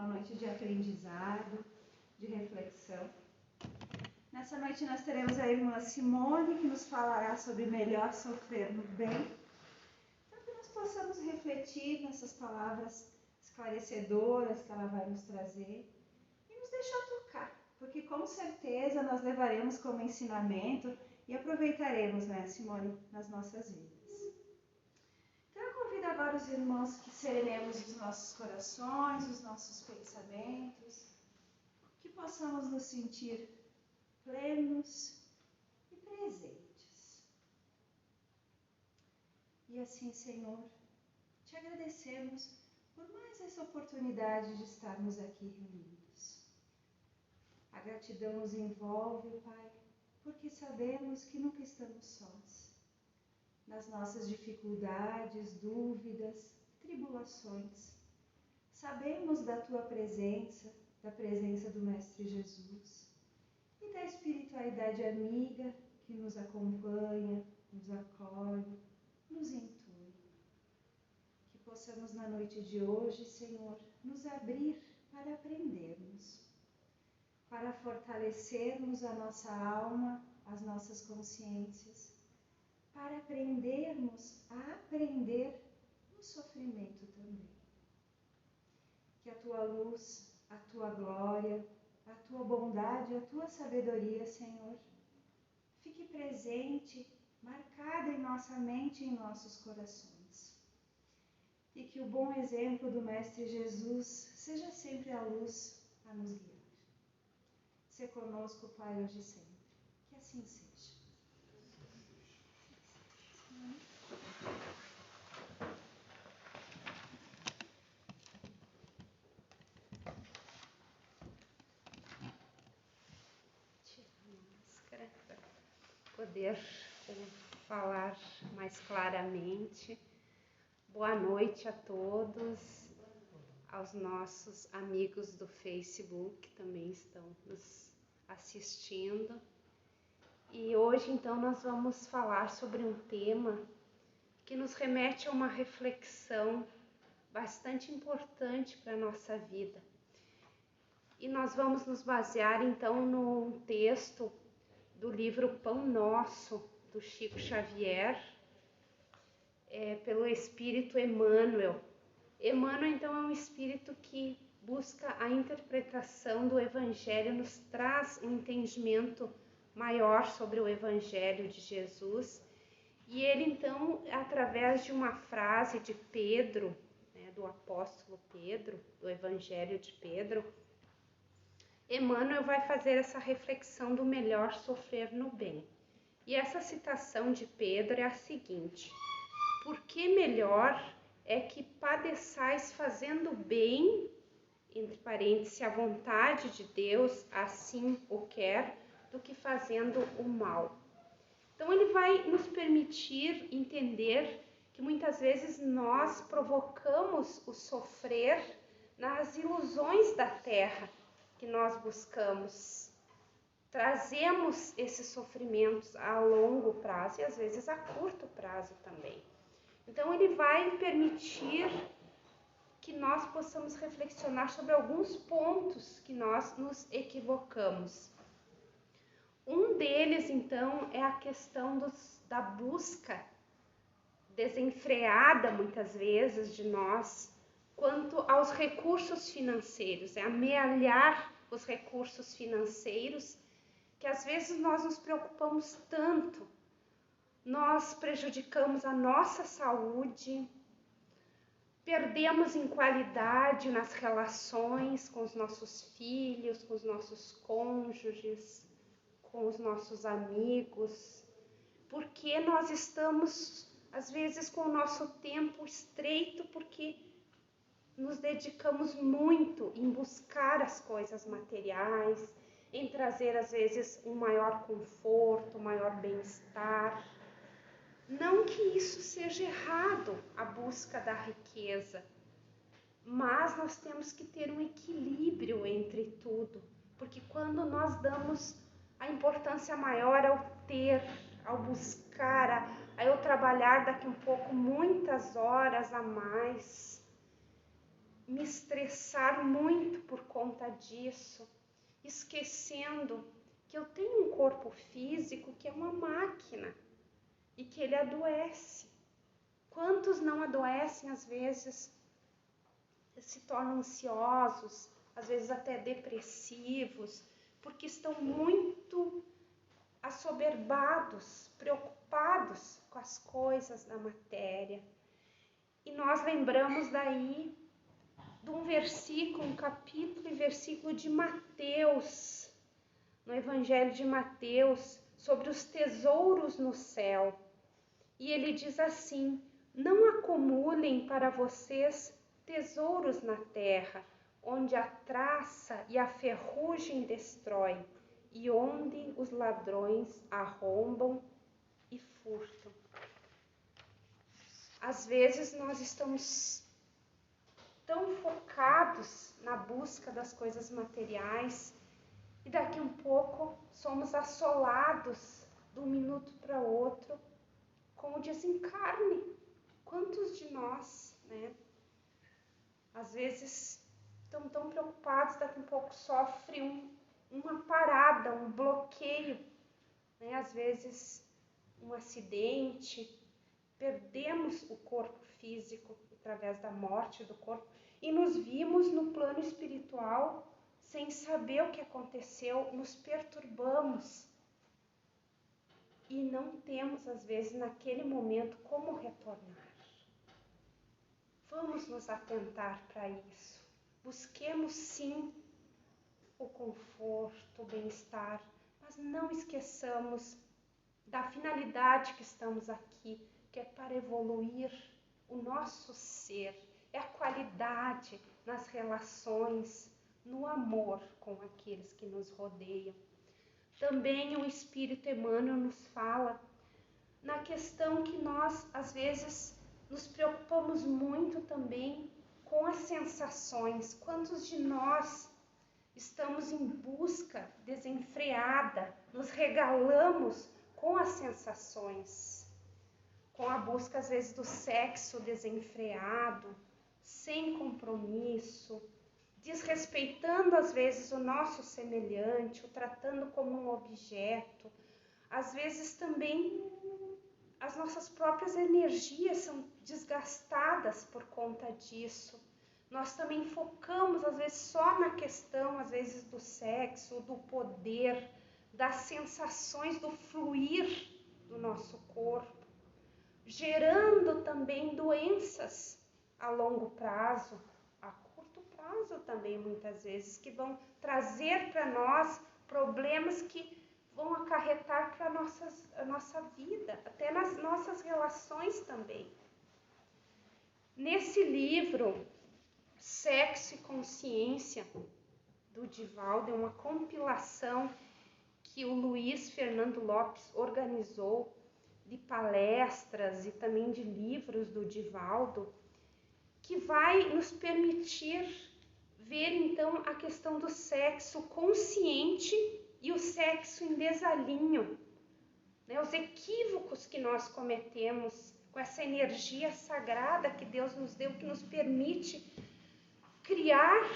uma noite de aprendizado, de reflexão. Nessa noite nós teremos a irmã Simone, que nos falará sobre melhor sofrer no bem, para que nós possamos refletir nessas palavras esclarecedoras que ela vai nos trazer e nos deixar tocar, porque com certeza nós levaremos como ensinamento e aproveitaremos, né, Simone, nas nossas vidas. Então eu convido agora os irmãos que serenemos os nossos corações, os nossos pensamentos, que possamos nos sentir plenos e presentes. E assim, Senhor, te agradecemos por mais essa oportunidade de estarmos aqui reunidos. A gratidão nos envolve, Pai, porque sabemos que nunca estamos sós. Nas nossas dificuldades, dúvidas, tribulações, sabemos da Tua presença, da presença do Mestre Jesus e da espiritualidade amiga que nos acompanha, nos acolhe, nos intui. Que possamos na noite de hoje, Senhor, nos abrir para aprendermos, para fortalecermos a nossa alma, as nossas consciências, para aprendermos a aprender no sofrimento também. Que a Tua luz, a Tua glória, a Tua bondade, a Tua sabedoria, Senhor, fique presente, marcada em nossa mente e em nossos corações. E que o bom exemplo do Mestre Jesus seja sempre a luz a nos guiar. Se conosco, Pai, hoje e sempre. Que assim seja. Poder falar mais claramente. Boa noite a todos, aos nossos amigos do Facebook que também estão nos assistindo. E hoje, então, nós vamos falar sobre um tema que nos remete a uma reflexão bastante importante para a nossa vida. E nós vamos nos basear, então, no texto do livro Pão Nosso, do Chico Xavier, pelo Espírito Emmanuel. Emmanuel, então, é um espírito que busca a interpretação do Evangelho, nos traz um entendimento maior sobre o Evangelho de Jesus. E ele, então, através de uma frase de Pedro, do apóstolo Pedro, do Evangelho de Pedro, Emmanuel vai fazer essa reflexão do melhor sofrer no bem. E essa citação de Pedro é a seguinte: por que melhor é que padeçais fazendo bem, entre parênteses, a vontade de Deus assim o quer, do que fazendo o mal? Então ele vai nos permitir entender que muitas vezes nós provocamos o sofrer nas ilusões da terra que nós buscamos. Trazemos esses sofrimentos a longo prazo e às vezes a curto prazo também. Então ele vai permitir que nós possamos reflexionar sobre alguns pontos que nós nos equivocamos. Um deles, então, é a questão da busca desenfreada, muitas vezes, de nós quanto aos recursos financeiros, amealhar os recursos financeiros, que às vezes nós nos preocupamos tanto, nós prejudicamos a nossa saúde, perdemos em qualidade nas relações com os nossos filhos, com os nossos cônjuges, com os nossos amigos, porque nós estamos, às vezes, com o nosso tempo estreito, porque nos dedicamos muito em buscar as coisas materiais, em trazer, às vezes, um maior conforto, um maior bem-estar. Não que isso seja errado, a busca da riqueza, mas nós temos que ter um equilíbrio entre tudo, porque quando nós damos a importância maior ao ter, ao buscar, a eu trabalhar daqui um pouco muitas horas a mais, me estressar muito conta disso, esquecendo que eu tenho um corpo físico que é uma máquina e que ele adoece. Quantos não adoecem às vezes, se tornam ansiosos, às vezes até depressivos, porque estão muito assoberbados, preocupados com as coisas da matéria. E nós lembramos daí de um versículo, um capítulo e versículo de Mateus, no Evangelho de Mateus, sobre os tesouros no céu. E ele diz assim: não acumulem para vocês tesouros na terra, onde a traça e a ferrugem destrói, e onde os ladrões arrombam e furtam. Às vezes nós estamos tão focados na busca das coisas materiais e daqui um pouco somos assolados de um minuto para outro com o desencarne. Quantos de nós, né? Às vezes estão tão preocupados, daqui um pouco sofre uma parada, um bloqueio, né? Às vezes um acidente, perdemos o corpo físico através da morte do corpo e nos vimos no plano espiritual sem saber o que aconteceu, nos perturbamos e não temos às vezes naquele momento como retornar. Vamos nos atentar para isso. Busquemos sim o conforto, o bem-estar, mas não esqueçamos da finalidade que estamos aqui, que é para evoluir o nosso ser, é a qualidade nas relações, no amor com aqueles que nos rodeiam. Também o Espírito Emmanuel nos fala na questão que nós, às vezes, nos preocupamos muito também com as sensações. Quantos de nós estamos em busca desenfreada, nos regalamos com as sensações, com a busca às vezes do sexo desenfreado, sem compromisso, desrespeitando às vezes o nosso semelhante, o tratando como um objeto. Às vezes também as nossas próprias energias são desgastadas por conta disso. Nós também focamos às vezes só na questão às vezes do sexo, do poder, das sensações, do fluir do nosso corpo, gerando também doenças a longo prazo, a curto prazo também muitas vezes, que vão trazer para nós problemas que vão acarretar para a nossa vida, até nas nossas relações também. Nesse livro, Sexo e Consciência, do Divaldo, é uma compilação que o Luiz Fernando Lopes organizou de palestras e também de livros do Divaldo, que vai nos permitir ver então a questão do sexo consciente e o sexo em desalinho, né? Os equívocos que nós cometemos com essa energia sagrada que Deus nos deu, que nos permite criar,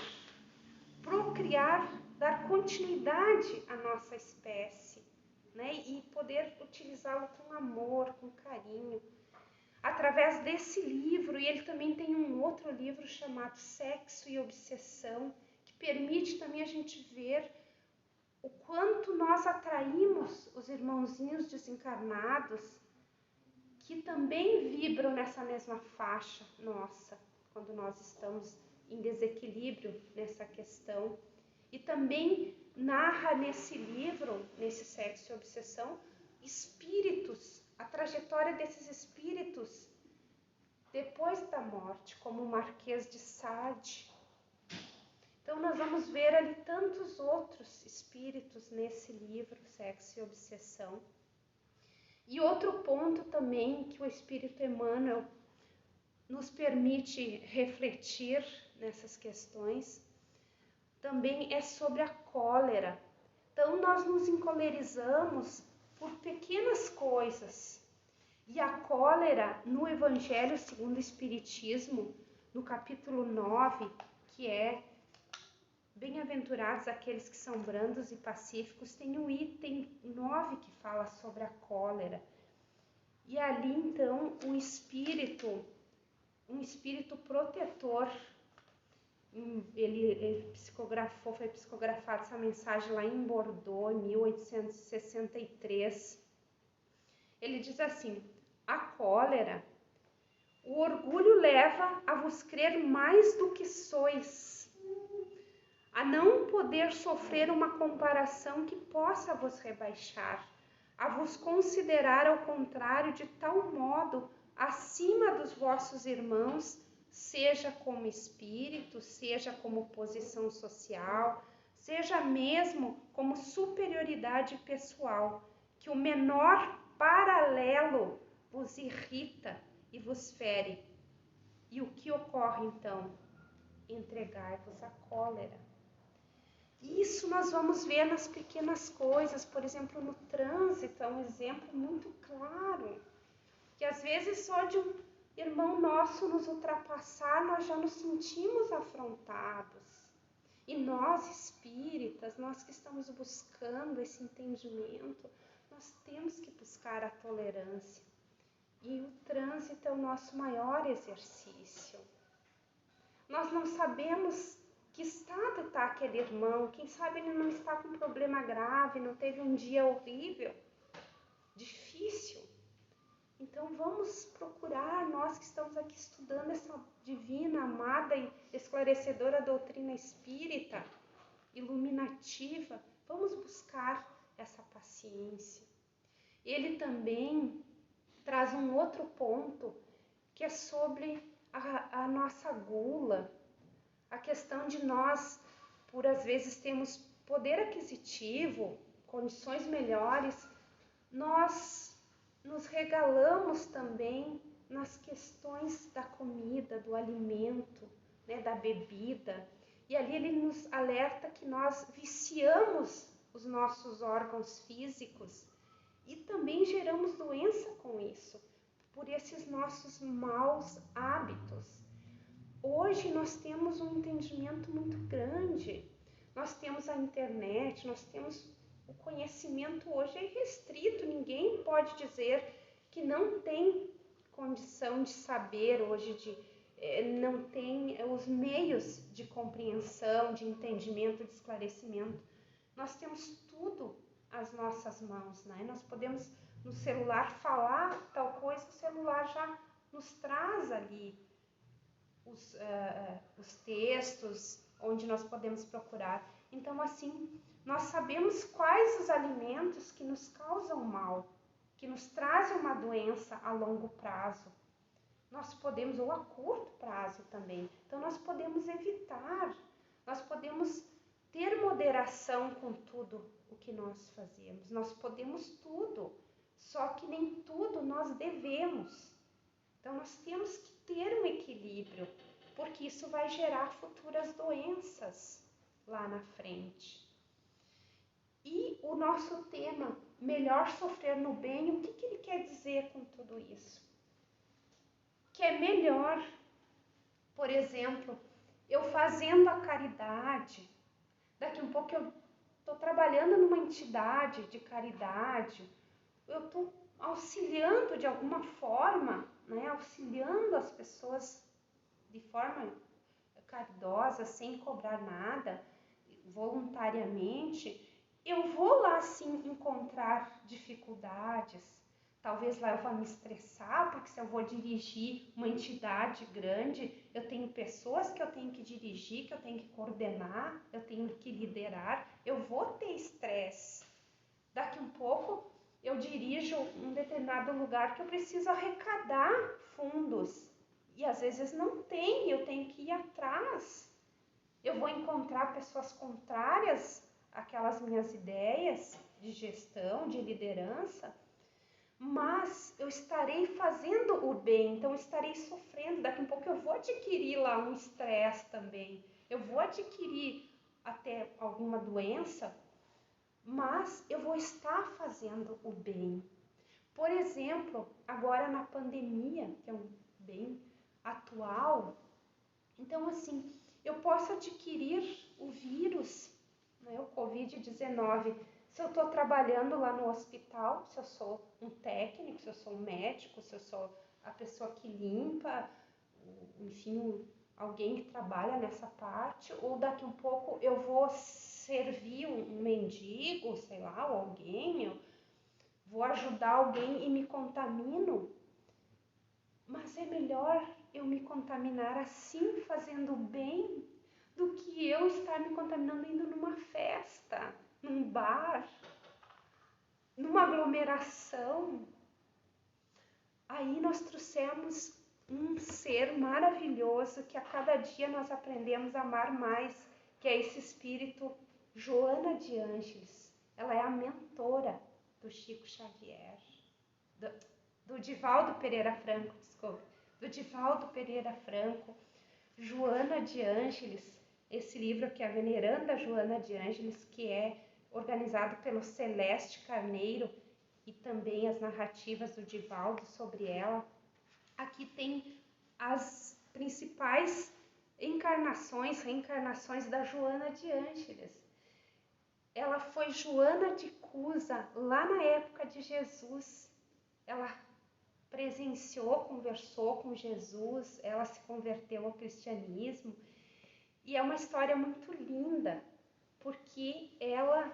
procriar, dar continuidade à nossa espécie, né? E poder utilizá-lo com amor, com carinho, através desse livro. E ele também tem um outro livro chamado Sexo e Obsessão, que permite também a gente ver o quanto nós atraímos os irmãozinhos desencarnados que também vibram nessa mesma faixa nossa, quando nós estamos em desequilíbrio nessa questão. E também narra nesse livro, nesse Sexo e Obsessão, espíritos, a trajetória desses espíritos depois da morte, como o Marquês de Sade. Então nós vamos ver ali tantos outros espíritos nesse livro, Sexo e Obsessão. E outro ponto também que o Espírito Emmanuel nos permite refletir nessas questões, também é sobre a cólera. Então nós nos encolerizamos por pequenas coisas. E a cólera no Evangelho segundo o Espiritismo, no capítulo 9, que é bem bem-aventurados aqueles que são brandos e pacíficos, tem o item 9 que fala sobre a cólera. E ali, então, um espírito protetor, ele foi psicografado essa mensagem lá em Bordeaux, em 1863. Ele diz assim: a cólera, o orgulho leva a vos crer mais do que sois, a não poder sofrer uma comparação que possa vos rebaixar, a vos considerar ao contrário de tal modo acima dos vossos irmãos, seja como espírito, seja como posição social, seja mesmo como superioridade pessoal, que o menor paralelo vos irrita e vos fere. E o que ocorre então? Entregai-vos à cólera. Isso nós vamos ver nas pequenas coisas, por exemplo, no trânsito, é um exemplo muito claro, que às vezes só de um irmão nosso nos ultrapassar, nós já nos sentimos afrontados. E nós, espíritas, nós que estamos buscando esse entendimento, nós temos que buscar a tolerância. E o trânsito é o nosso maior exercício. Nós não sabemos que estado está aquele irmão, quem sabe ele não está com um problema grave, não teve um dia horrível, difícil. Então vamos procurar, nós que estamos aqui estudando essa divina, amada e esclarecedora doutrina espírita, iluminativa, vamos buscar essa paciência. Ele também traz um outro ponto, que é sobre a nossa gula, a questão de nós, por às vezes termos poder aquisitivo, condições melhores, nós nos regalamos também nas questões da comida, do alimento, né, da bebida. E ali ele nos alerta que nós viciamos os nossos órgãos físicos e também geramos doença com isso, por esses nossos maus hábitos. Hoje nós temos um entendimento muito grande, nós temos a internet, nós temos o conhecimento hoje é restrito, ninguém pode dizer que não tem condição de saber hoje, não tem os meios de compreensão, de entendimento, de esclarecimento. Nós temos tudo às nossas mãos, né? Nós podemos no celular falar tal coisa, o celular já nos traz ali os textos onde nós podemos procurar. Então, assim, nós sabemos quais os alimentos que nos causam mal, que nos trazem uma doença a longo prazo. Nós podemos, ou a curto prazo também. Então, nós podemos evitar, nós podemos ter moderação com tudo o que nós fazemos. Nós podemos tudo, só que nem tudo nós devemos. Então, nós temos que ter um equilíbrio, porque isso vai gerar futuras doenças lá na frente. E o nosso tema, melhor sofrer no bem, o que ele quer dizer com tudo isso? Que é melhor, por exemplo, eu fazendo a caridade, daqui um pouco eu estou trabalhando numa entidade de caridade, eu estou auxiliando de alguma forma, né, auxiliando as pessoas de forma caridosa, sem cobrar nada, voluntariamente, eu vou lá sim encontrar dificuldades. Talvez lá eu vá me estressar, porque se eu vou dirigir uma entidade grande, eu tenho pessoas que eu tenho que dirigir, que eu tenho que coordenar, eu tenho que liderar, eu vou ter estresse. Daqui um pouco eu dirijo um determinado lugar que eu preciso arrecadar fundos. E às vezes não tem, eu tenho que ir atrás. Eu vou encontrar pessoas contrárias àquelas minhas ideias de gestão, de liderança, mas eu estarei fazendo o bem, então eu estarei sofrendo. Daqui a pouco eu vou adquirir lá um estresse também, eu vou adquirir até alguma doença, mas eu vou estar fazendo o bem. Por exemplo, agora na pandemia, que é um bem atual, então assim, eu posso adquirir o vírus Covid-19. Se eu estou trabalhando lá no hospital, se eu sou um técnico, se eu sou um médico, se eu sou a pessoa que limpa, enfim, alguém que trabalha nessa parte, ou daqui um pouco eu vou servir um mendigo, sei lá, ou alguém, eu vou ajudar alguém e me contamino. Mas é melhor eu me contaminar assim, fazendo bem, do que eu estar me contaminando indo numa festa, num bar, numa aglomeração. Aí nós trouxemos um ser maravilhoso que a cada dia nós aprendemos a amar mais, que é esse espírito Joana de Ângeles. Ela é a mentora do Chico Xavier, do Divaldo Pereira Franco, desculpe, do Divaldo Pereira Franco. Joana de Ângeles, esse livro que é a Veneranda Joana de Ângeles, que é organizado pelo Celeste Carneiro, e também as narrativas do Divaldo sobre ela. Aqui tem as principais reencarnações da Joana de Ângeles. Ela foi Joana de Cusa lá na época de Jesus. Ela presenciou, conversou com Jesus, ela se converteu ao cristianismo. E é uma história muito linda, porque ela,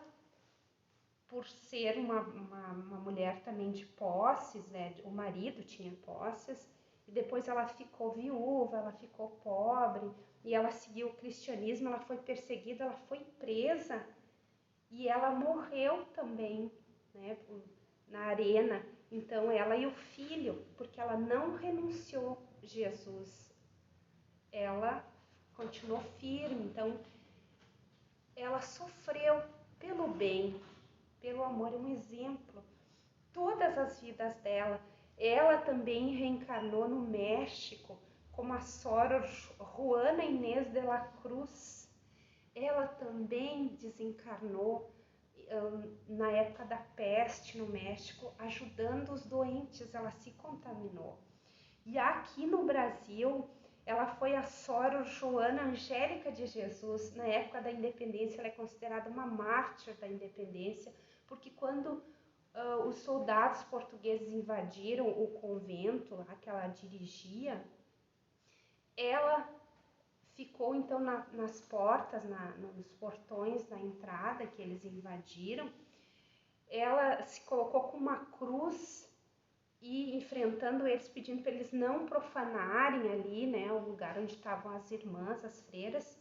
por ser uma mulher também de posses, né? O marido tinha posses, e depois ela ficou viúva, ela ficou pobre, e ela seguiu o cristianismo, ela foi perseguida, ela foi presa, e ela morreu também, né? Na arena. Então ela e o filho, porque ela não renunciou a Jesus, ela continuou firme, então ela sofreu pelo bem, pelo amor, é um exemplo. Todas as vidas dela. Ela também reencarnou no México como a Sor Juana Inés de la Cruz. Ela também desencarnou na época da peste no México, ajudando os doentes. Ela se contaminou. E aqui no Brasil, ela foi a Sor Joana Angélica de Jesus. Na época da independência, ela é considerada uma mártir da independência, porque quando os soldados portugueses invadiram o convento lá que ela dirigia, ela ficou então nas portas, nos portões da entrada que eles invadiram. Ela se colocou com uma cruz e enfrentando eles, pedindo para eles não profanarem ali, né, o lugar onde estavam as irmãs, as freiras.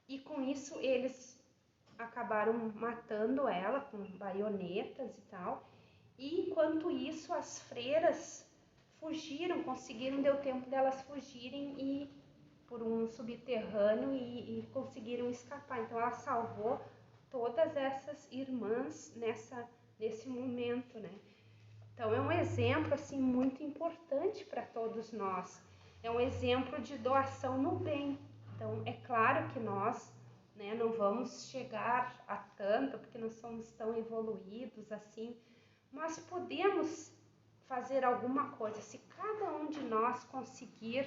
E com isso eles acabaram matando ela com baionetas e tal. E enquanto isso as freiras fugiram, deu tempo delas fugirem e por um subterrâneo e conseguiram escapar. Então ela salvou todas essas irmãs nesse momento, né? Então é um exemplo assim muito importante para todos nós. É um exemplo de doação no bem. Então é claro que nós, né, não vamos chegar a tanto, porque não somos tão evoluídos assim, mas podemos fazer alguma coisa. Se cada um de nós conseguir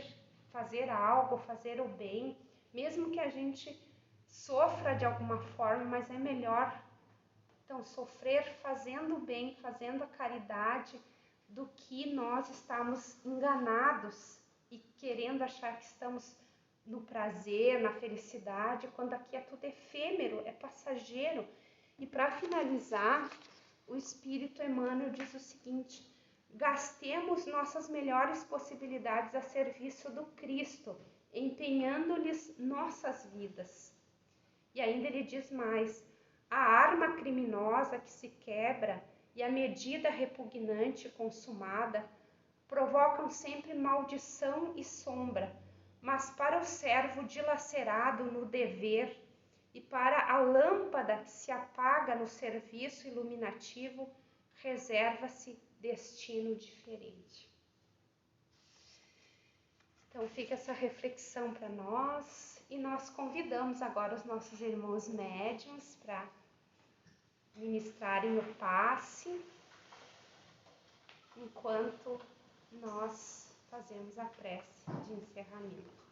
fazer algo, fazer o bem, mesmo que a gente sofra de alguma forma, mas é melhor então sofrer fazendo o bem, fazendo a caridade, do que nós estarmos enganados e querendo achar que estamos no prazer, na felicidade, quando aqui é tudo efêmero, é passageiro. E para finalizar, o Espírito Emmanuel diz o seguinte: gastemos nossas melhores possibilidades a serviço do Cristo, empenhando-lhes nossas vidas. E ainda ele diz mais: a arma criminosa que se quebra e a medida repugnante consumada provocam sempre maldição e sombra, mas para o servo dilacerado no dever e para a lâmpada que se apaga no serviço iluminativo, reserva-se destino diferente. Então fica essa reflexão para nós, e nós convidamos agora os nossos irmãos médiuns para ministrarem o passe, enquanto nós fazemos a prece de encerramento.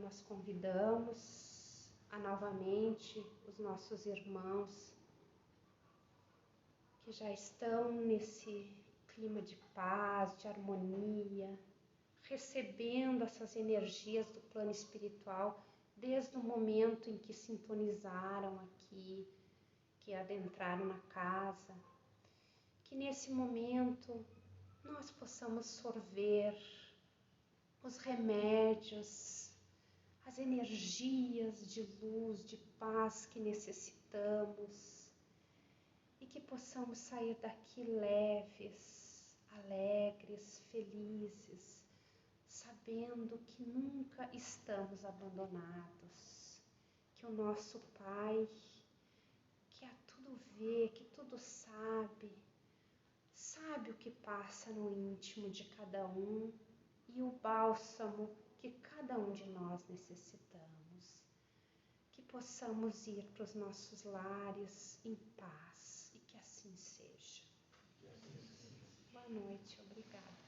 nós convidamos a novamente os nossos irmãos que já estão nesse clima de paz, de harmonia, recebendo essas energias do plano espiritual desde o momento em que sintonizaram aqui, que adentraram na casa, que nesse momento nós possamos sorver os remédios, as energias de luz, de paz que necessitamos e que possamos sair daqui leves, alegres, felizes, sabendo que nunca estamos abandonados, que o nosso Pai, que a tudo vê, que tudo sabe o que passa no íntimo de cada um e o bálsamo que cada um de nós necessitamos. Que possamos ir para os nossos lares em paz e que assim seja. Boa noite, obrigada.